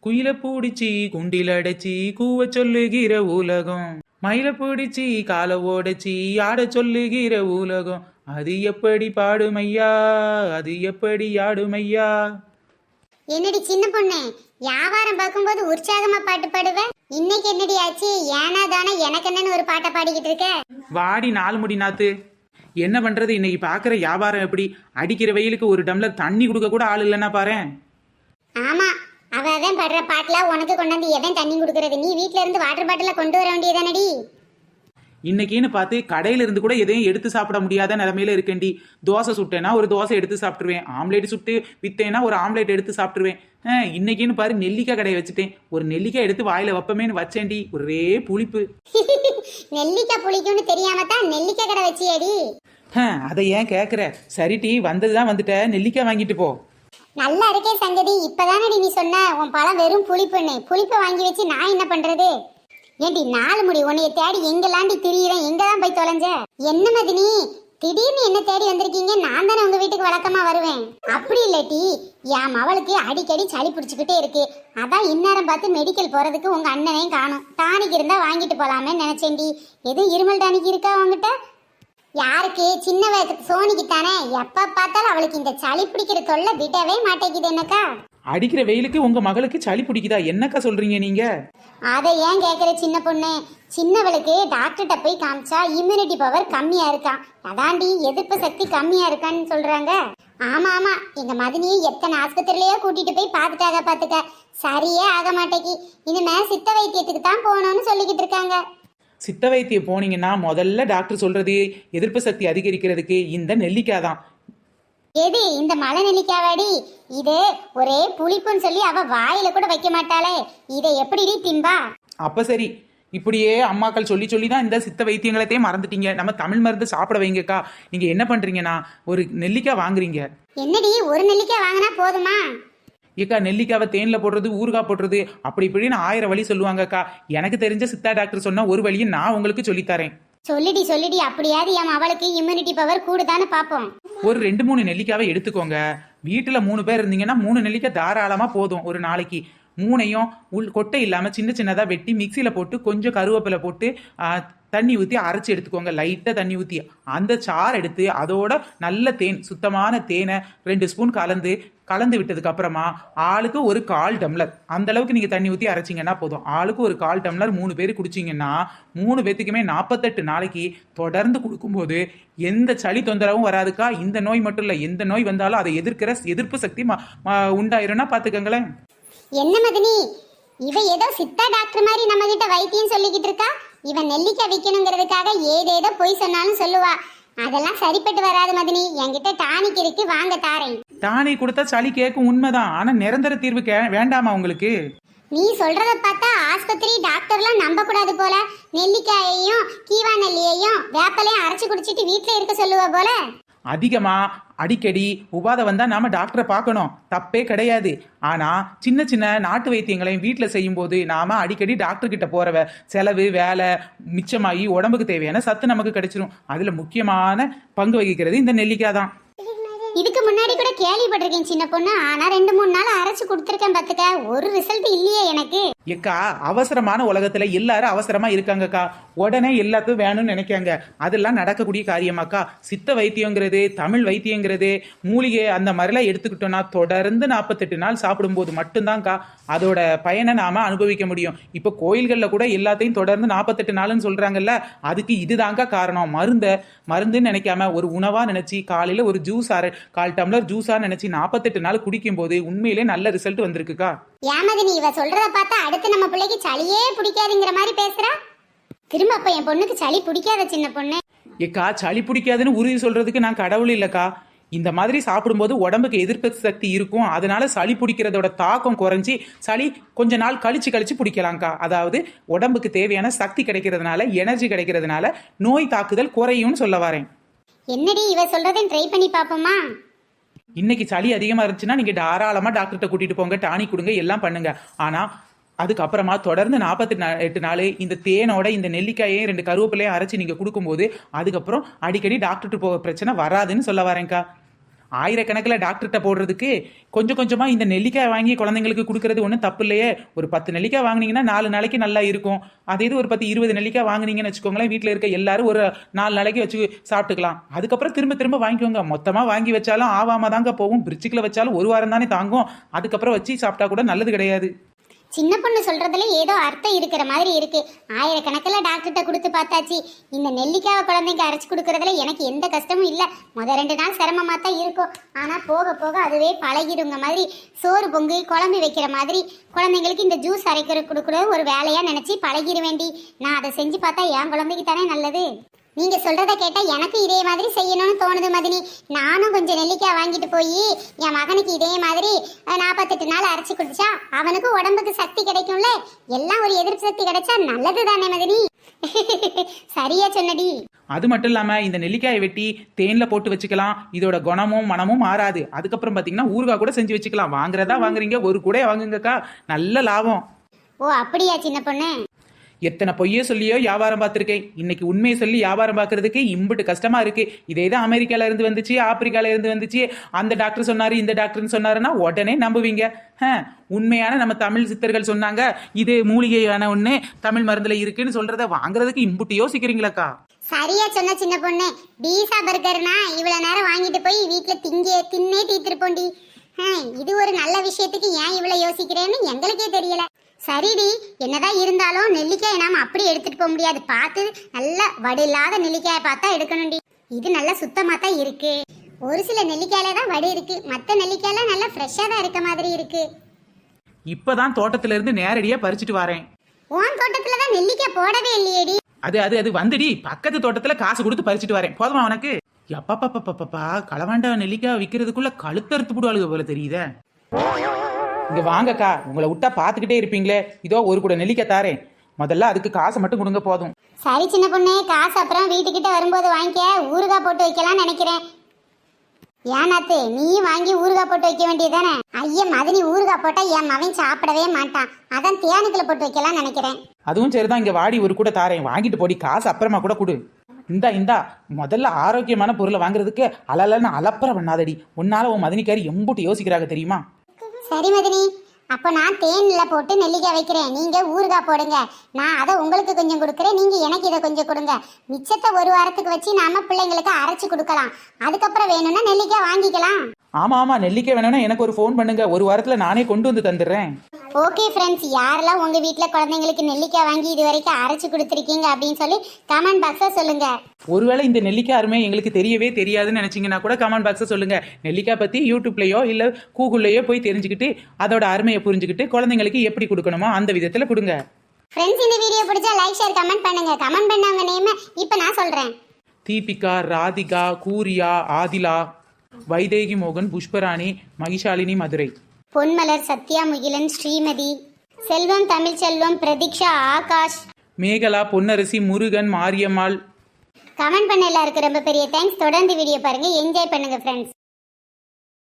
குயில பூடிச்சி குண்டில அடைச்சி கூவ சொல்லுகிற உலகம், மயில பூடிச்சி கால ஓடச்சி ஆட சொல்லுகிற உலகம், அது எப்படி பாடுமையா, அது எப்படி ஆடுமையா. என்னடி சின்ன பொண்ணு, வியாபாரம் பார்க்கும்போது உற்சாகமா பாட்டு பாடுவ, இன்னைக்கு என்னடி ஆச்சு? ஏனா தானே எனக்கு என்னன்னு ஒரு பாட்டை பாடிக்கிட்டு இருக்க? வாடி நாலு முடி நாத்து. என்ன பண்றது, இன்னைக்கு பாக்குற வியாபாரம் எப்படி? அடிக்கிற வெயிலுக்கு ஒரு டம்ளர் தண்ணி கொடுக்க கூட ஆள் இல்லைன்னா பாரேன். ஆமா, அவன் பாடுற பாட்டுல உனக்கு கொண்டாந்து எவன் தண்ணி கொடுக்கறது? நீ வீட்ல இருந்து வாட்டர் பாட்டில கொண்டு வர வேண்டியதானடி. இன்னைக்குன்னு பார்த்து கடையில இருந்து கூட எதையும் எடுத்து சாப்பிட முடியாத நிலைமையில இருக்கேன்டி. தோசை சுட்டேன்னா ஒரு தோசை எடுத்து சாப்பிட்டுருவேன், ஆம்லேட் சுட்டு வித்தேன்னா ஒரு ஆம்லேட் எடுத்து சாப்பிட்டுருவேன். இன்னைக்குன்னு பாரு நெல்லிக்காய் கடையை வச்சுட்டேன், ஒரு நெல்லிக்காய் எடுத்து வாயில வைப்பமேன்னு வச்சேன்டி, ஒரே புளிப்பு. நெல்லிக்காய் புளிக்கும்னு தெரியாம தான் நெல்லிக்காய் கடை வச்சியடி. அதை ஏன் கேக்குற? சரிட்டி, வந்ததுதான் வந்துட்ட, நெல்லிக்காய் வாங்கிட்டு போ. நல்லா இருக்கே சங்கதி, இப்பதானடி நீ சொன்ன உன் பழம் வெறும் புளிப்புன்னு. புளிப்பை வாங்கி வச்சு நான் என்ன பண்றது? ஏண்டி நாலு முடி, உன்னைய தேடி எங்கெல்லாண்டி திரியிறேன், எங்கதான் போய் தொலைஞ்ச? என்ன மதினி, திடீர்னு என்ன தேடி வந்திருக்கீங்க? நான் தானே உங்க வீட்டுக்கு வழக்கமா வருவேன். அப்படி இல்லட்டி, என் மவளுக்கு அடிக்கடி சளி பிடிச்சுக்கிட்டே இருக்கு, அதான் இந்நேரம் பார்த்து மெடிக்கல் போறதுக்கு உங்க அண்ணனையும் காணும். டானிக் இருந்தா வாங்கிட்டு போலாமே நினைச்சேன்டி. எதுவும் இருமல் டானிக் இருக்கா உங்ககிட்ட? யாருக்கு? சின்ன வயசு சோனிக்கு தானே. எப்ப பார்த்தாலும் அவளுக்கு இந்த சளி பிடிக்கிற தொல்லை விடவே மாட்டேங்குது. என்னக்கா அடிக்கிற வெயிலுக்கு உங்க மகளுக்கு சளி பிடிக்குதா? என்னக்கா சொல்றீங்க நீங்க? அதை ஏன் கேட்குற சின்ன பொண்ணு? சின்னவளுக்கு டாக்டர்கிட்ட போய் காமிச்சா இம்யூனிட்டி பவர் கம்மியா இருக்கான், அதாண்டி எதிர்ப்பு சக்தி கம்மியா இருக்கான்னு சொல்றாங்க. ஆமா ஆமா, எங்க மதினியை எத்தனை ஆஸ்பத்திரிலயோ கூட்டிட்டு போய் பார்த்துட்டாங்க பார்த்துக்க, சரியே ஆக மாட்டேங்கி. இனிமே சித்த வைத்தியத்துக்கு தான் போகணும்னு சொல்லிக்கிட்டு இருக்காங்க. சித்த வைத்தியம் போனீங்கன்னா முதல்ல டாக்டர் சொல்றது எதிர்ப்பு சக்தி அதிகரிக்கிறதுக்கு இந்த நெல்லிக்காய் தான். எது இந்த மலை நெல்லிக்காவாடி? இது ஒரே புளிப்புன்னு சொல்லி அவ வாயில கூட வைக்க மாட்டாளே, இதை எப்படி திம்பா? அப்ப சரி, இப்படியே அம்மாக்கள் சொல்லி சொல்லி தான் இந்த சித்த வைத்தியங்களத்தையும் மறந்துட்டீங்க. நம்ம தமிழ் மருந்து சாப்பிட வைங்கக்கா. நீங்க என்ன பண்றீங்கன்னா ஒரு நெல்லிக்காய் வாங்குறீங்க. என்னடி ஒரு நெல்லிக்காய் வாங்கினா போதுமா? ஏக்கா, நெல்லிக்காவை தேன்ல போடுறது, ஊறுகாய் போடுறது, அப்படி இப்படின்னு 1000 வழி சொல்லுவாங்கக்கா. எனக்கு தெரிஞ்ச சித்தா டாக்டர் சொன்னா ஒரு வழியை நான் உங்களுக்கு சொல்லித்தரேன். சொல்லிடி, அப்படியாவது என் அவளுக்கு இம்யூனிட்டி பவர் கூடுதான்னு பாப்போம். ஒரு 2-3 நெல்லிக்காவை எடுத்துக்கோங்க. வீட்டுல 3 பேர் இருந்தீங்கன்னா 3 நெல்லிக்காய் தாராளமா போதும். ஒரு நாளைக்கு 3ஐயும் கொட்டை இல்லாம சின்ன சின்னதா வெட்டி மிக்சியில போட்டு கொஞ்சம் கருவேப்பிலை போட்டு தண்ணி ஊற்றி அரைச்சி எடுத்துக்கோங்க. லைட்டாக தண்ணி ஊற்றி அந்த சாறு எடுத்து அதோட நல்ல தேன், சுத்தமான தேனை 2 ஸ்பூன் கலந்து விட்டதுக்கு அப்புறமா ஆளுக்கு ஒரு 1/4 டம்ளர் அந்த அளவுக்கு நீங்கள் தண்ணி ஊற்றி அரைச்சிங்கன்னா போதும். ஆளுக்கு ஒரு 1/4 டம்ளர் 3 பேர் குடிச்சிங்கன்னா 3 பேத்துக்குமே 48 நாளைக்கு தொடர்ந்து கொடுக்கும்போது எந்த சளி தொந்தரவும் வராதுக்கா. இந்த நோய் மட்டும் இல்லை, எந்த நோய் வந்தாலும் அதை எதிர்க்கிற எதிர்ப்பு சக்தி உண்டாயிரும்னா பார்த்துக்கங்களேன். என்ன மதினி, இவ ஏதோ சித்தா டாக்டர் மாதிரி நம்ம கிட்ட வைத்தியம் சொல்லிக்கிட்டு இருக்கா. இவன் நெல்லிக்காய் விற்கணுங்கிறதுக்காக ஏதேதோ பொய் சொன்னாலும் சொல்லுவா. அதெல்லாம் சரிப்பட்டு வராது மதினி. என்கிட்ட டானிக் இருக்கு, வாங்க தாரேன். டானிக் கொடுத்தா சளி கேட்கும், உண்மைதான். ஆனா நிரந்தர தீர்வு வேண்டாமா உங்களுக்கு? நீ சொல்றத பார்த்தா ஆஸ்பத்திரி டாக்டர்லாம் நம்ப கூடாது போல. நெல்லிக்காயையும் கீவா நெல்லியையும் வேப்பலையும் அரைச்சு குடிச்சிட்டு வீட்டுல இருக்க சொல்லுவா போல. அதிகமா அடிக்கடி உபாதை வந்தா நாம டாக்டரை பார்க்கணும், தப்பே கிடையாது. ஆனா சின்ன சின்ன நாட்டு வைத்தியங்களையும் வீட்டில் செய்யும் போது நாம அடிக்கடி டாக்டர் கிட்ட போறவ செலவு வேலை மிச்சமாகி உடம்புக்கு தேவையான சத்து நமக்கு கிடைச்சிரும். அதுல முக்கியமான பங்கு வகிக்கிறது இந்த நெல்லிக்காய் தான். இதுக்கு முன்னாடி கூட கேள்விப்பட்டிருக்கேன் சின்ன பொண்ணு, ஆனா 2-3 நாள் அரைச்சு கொடுத்துருக்கேன் பாத்துக்க, ஒரு ரிசல்ட் இல்லையே எனக்கு. ஏக்கா, அவசரமான உலகத்துல எல்லாரும் அவசரமா இருக்காங்கக்கா, உடனே எல்லாத்தையும் வேணும்னு நினைக்காங்க. அதெல்லாம் நடக்கக்கூடிய காரியமாக்கா. சித்த வைத்தியங்கிறது, தமிழ் வைத்தியங்கிறது, மூலிகை அந்த மாதிரிலாம் எடுத்துக்கிட்டோம்னா தொடர்ந்து 48 நாள் சாப்பிடும்போது மட்டும்தான்க்கா அதோட பயனை நாம அனுபவிக்க முடியும். இப்போ கோயில்களில் கூட எல்லாத்தையும் தொடர்ந்து 48 நாள்னு சொல்றாங்கல்ல, அதுக்கு இதுதாங்க காரணம். மருந்துன்னு நினைக்காம ஒரு உணவா நினைச்சு காலையில ஒரு ஜூஸ் 1/4 டம்ளர் ஜூஸா நினைச்சு 48 நாள் குடிக்கும் போது உண்மையிலே நல்ல ரிசல்ட் வந்திருக்குக்கா. ஏமாதினி, இவ சொல்றத பார்த்தா அடுத்து நம்ம பிள்ளைக்கு சளியே பிடிக்காதுங்கிற மாதிரி பேசுறா. திரும்ப அப்ப என் பொண்ணுக்கு சளி பிடிக்காத சின்ன பொண்ணு? ஏக்கா, சளி பிடிக்காதுன்னு உறுதி சொல்றதுக்கு நான் கடவுள் இல்லக்கா. இந்த மாதிரி சாப்பிடும்போது உடம்புக்கு எதிர்ப்பு சக்தி இருக்கும், அதனால சளி பிடிக்கிறதோட தாக்கம் குறைஞ்சி சளி கொஞ்ச நாள் கழிச்சு பிடிக்கலாம்க்கா. அதாவது உடம்புக்கு தேவையான சக்தி கிடைக்கிறதுனால, எனர்ஜி கிடைக்கிறதுனால நோய் தாக்குதல் குறையும்னு சொல்ல வரேன். என்னடி இவ சொல்றதையும் ட்ரை பண்ணி பாப்போமா? இன்னைக்கு சளி அதிகமா இருந்துச்சுன்னா நீங்க தாராளமா டாக்டர்கிட்ட கூட்டிட்டு போங்க, டானிக் கொடுங்க, எல்லாம் பண்ணுங்க. ஆனா அதுக்கப்புறமா தொடர்ந்து 48 நாள் இந்த தேனோட இந்த நெல்லிக்காயையும் 2 கருவேப்பிலையும் அரைச்சி நீங்க கொடுக்கும்போது அதுக்கப்புறம் அடிக்கடி டாக்டர்கிட்ட போக பிரச்சனை வராதுன்னு சொல்ல வரேன்க்கா. ஆயிரக்கணக்கில் டாக்டர்கிட்ட போடுறதுக்கு கொஞ்சம் கொஞ்சமாக இந்த நெல்லிக்காய் வாங்கி குழந்தைங்களுக்கு கொடுக்கறது ஒன்றும் தப்பு இல்லையே. ஒரு 10 நெல்லிக்காய் வாங்கினீங்கன்னா 4 நாளைக்கு நல்லா இருக்கும். அதே இது ஒரு 10-20 நெல்லிக்காய் வாங்கினீங்கன்னு வச்சுக்கோங்களேன், வீட்டில் இருக்க எல்லாரும் ஒரு 4 நாளைக்கு வச்சு சாப்பிட்டுக்கலாம். அதுக்கப்புறம் திரும்ப திரும்ப வாங்கிக்கோங்க. மொத்தமாக வாங்கி வச்சாலும் ஆவாம தாங்க போகும். பிரிட்ஜுக்குள்ள வச்சாலும் ஒரு வாரம் தானே தாங்கும். அதுக்கப்புறம் வச்சு சாப்பிட்டா கூட நல்லது கிடையாது. சின்ன பொண்ணு சொல்றதுல ஏதோ அர்த்தம் இருக்கிற மாதிரி இருக்கு. ஆயிரக்கணக்கில் டாக்டர்கிட்ட கொடுத்து பார்த்தாச்சு. இந்த நெல்லிக்காவை குழந்தைங்க அரைச்சி கொடுக்கறதுல எனக்கு எந்த கஷ்டமும் இல்லை. முதல் 2 நாள் சிரமமா தான் இருக்கும். ஆனா போக போக அதுவே பழகிடுங்க மாதிரி சோறு பொங்கு குழம்பு வைக்கிற மாதிரி குழந்தைங்களுக்கு இந்த ஜூஸ் அரைக்கிற கொடுக்குற ஒரு வேலையா நினைச்சு பழகிட வேண்டி. நான் அதை செஞ்சு பார்த்தா என் குழந்தைக்கு தானே நல்லது. நீங்க சொல்றத கேட்டா எனக்கு இதே மாதிரி செய்யணும்னு தோணுது மதினி. நானும் கொஞ்சம் நெல்லிக்காய் வாங்கிட்டு போய் என் மகனுக்கு இதே மாதிரி 48 நாள் அரைச்சி குடிச்சா அவனுக்கு உடம்புக்கு சக்தி கிடைக்கும்ல. எல்லாம் ஒரு எதிர்ப்பு சக்தி கிடைச்சா நல்லது தானே மதினி. சரியா சொன்னடி. அது மட்டும் இல்லாம இந்த நெல்லிக்காயை வெட்டி தேன்ல போட்டு வச்சுக்கலாம். இதோட குணமும் மனமும் மாறாது. அதுக்கப்புறம் பாத்தீங்கன்னா ஊறுகாய் கூட செஞ்சு வச்சுக்கலாம். வாங்குறதா வாங்குறீங்க, ஒரு கூட வாங்குங்கக்கா, நல்ல லாபம். ஓ அப்படியா சின்ன பொண்ணு. எத்தனை பொய்யே சொல்லியோ வியாபாரம் பார்த்துருக்கேன். இன்னைக்கு உண்மையை சொல்லி வியாபாரம் பார்க்கறதுக்கு இம்புட்டு கஷ்டமா இருக்கு. இதே தான் அமெரிக்கால இருந்து வந்துச்சு, ஆப்பிரிக்கால இருந்து வந்துச்சு, அந்த டாக்டர் சொன்னாரு, இந்த டாக்டர்னு சொன்னாருன்னா உடனே நம்புவீங்க. உண்மையான நம்ம தமிழ் சித்தர்கள் சொன்னாங்க இது மூலிகையான ஒண்ணு தமிழ் மருந்துல இருக்குன்னு சொல்றத வாங்குறதுக்கு இம்புட்டு யோசிக்கிறீங்களாக்கா? சரியா சொன்ன சின்ன பொண்ணு. பீஸா பர்கர்னா இவ்வளவு நேரம் வாங்கிட்டு போய் வீட்டுல தின்னே தீர்த்திருப்போண்டி. இது ஒரு நல்ல விஷயத்துக்கு ஏன் இவ்வளவு யோசிக்கிறேன்னு எங்களுக்கே தெரியல. சரிடி, என்னதான் இருந்தாலும் நெல்லிக்காயை நாம அப்படி எடுத்துட்டு போக முடியாது. பார்த்து நல்ல வடு இல்லாத நெல்லிக்காயை பார்த்தா எடுக்கணும்டி. இது நல்லா சுத்தமா தான் இருக்கு. ஒரு சில நெல்லிக்காயில தான் வடு இருக்கு, மற்ற நெல்லிக்காயில நல்லா ஃப்ரெஷ்ஷா தான் இருக்க மாதிரி இருக்கு. இப்பதான் தோட்டத்துல இருந்து நேரடியா பறிச்சுட்டு வரேன். உன் தோட்டத்துல தான் நெல்லிக்காய் போடவே இல்லையேடி. அது வந்துடி, பக்கத்து தோட்டத்துல காசு கொடுத்து பறிச்சுட்டு வரேன். போதுமா உனக்கு? எப்பப்பா களவாண்டா நெல்லிக்காய் விற்கிறதுக்குள்ள கழுத்தறுத்து போடுவாளுங்க போல தெரியுதே. இங்க வாங்கக்கா, உங்களை விட்டா பாத்துக்கிட்டே இருப்பீங்களே. இதோ ஒரு கூட நெல்லிக்காய் தாரேன். முதல்ல அதுக்கு காசை மட்டும் கொடுங்க போதும். சரி சின்ன பொண்ணு, காசு அப்புறம் வீட்டுக்கிட்ட வரும்போது வாங்கிக்க. ஊறுகாய் போட்டு வைக்கலாம் நினைக்கிறேன். ஏனாத்து நீயும் வாங்கி ஊறுகாய் போட்டு வைக்க வேண்டியதானே? ஐயா மதினி, ஊறுகாய் போட்டா என் மவன் சாப்பிடவே மாட்டான். அதான் தேனுக்குள்ள போட்டு வைக்கலாம் நினைக்கிறேன். அதுவும் சரிதான். இங்க வாடி, ஒரு கூட தாரேன், வாங்கிட்டு போடி. காசு அப்புறமா கூட கொடு. இந்தா முதல்ல ஆரோக்கியமான பொருளை வாங்குறதுக்கு அலலன்னு அலப்பற பண்ணாதடி. உன்னால உன் மதினிக்காரி எம்புட்டு யோசிக்கிறாங்க தெரியுமா? சரி மதினி, அப்போ நான் தேன்ல போட்டு நெல்லிக்காய் வைக்கிறேன், நீங்க ஊறுகாய் போடுங்க. நான் அதை உங்களுக்கு கொஞ்சம் கொடுக்குறேன், நீங்க எனக்கு இதை கொஞ்சம் கொடுங்க. மிச்சத்தை ஒரு வாரத்துக்கு வச்சு நாம பிள்ளைங்களுக்கு அரைச்சு கொடுக்கலாம். அதுக்கப்புறம் வேணும்னா நெல்லிக்காய் வாங்கிக்கலாம். ஆமா நெல்லிக்காய் வேணும்னா எனக்கு ஒரு ஃபோன் பண்ணுங்க. ஒரு வாரத்துல நானே கொண்டு வந்து தந்துடுறேன். ஓகே ஃப்ரெண்ட்ஸ், யாரெல்லாம் உங்க வீட்டில் குழந்தைங்களுக்கு நெல்லிக்காய் வாங்கி இது வரைக்கும் அரைச்சு கொடுத்துருக்கீங்க அப்படின்னு சொல்லி கமெண்ட் பாக்ஸில் சொல்லுங்க. ஒருவேளை இந்த நெல்லிக்காய் அருமை எங்களுக்கு தெரியவே தெரியாதுன்னு நினைச்சீங்கன்னா கூட கமெண்ட் பாக்ஸில் சொல்லுங்க. நெல்லிக்காய் பத்தி யூடியூப்லயோ இல்ல கூகுள்லயோ போய் தெரிஞ்சுக்கிட்டு அதோட அருமையை புரிஞ்சுக்கிட்டு குழந்தைங்களுக்கு எப்படி கொடுக்கணுமோ அந்த விதத்துல கொடுங்க. ஃப்ரெண்ட்ஸ், இந்த வீடியோ பிடிச்சா லைக் ஷேர் கமெண்ட் பண்ணுங்க. கமெண்ட் பண்ணவங்க நேம் இப்போ நான் சொல்றேன். தீபிகா, ராதிகா, கூரியா, ஆதிலா, வைதேகி மோகன், புஷ்பராணி, மகிஷாலினி, மதுரை, பொன்மலர், சத்யா, முகிலன், ஸ்ரீமதி, செல்வம், தமிழ்ச்செல்வம், பிரதீக்ஷா, ஆகாஷ், மேகலா, பொன்னரசி, முருகன், மாரியம்மாள். கமெண்ட் பண்ண எல்லாருக்கும் ரொம்ப பெரிய தேங்க்ஸ். தொடர்ந்து வீடியோ பாருங்க, என்ஜாய் பண்ணுங்க ஃப்ரெண்ட்ஸ்.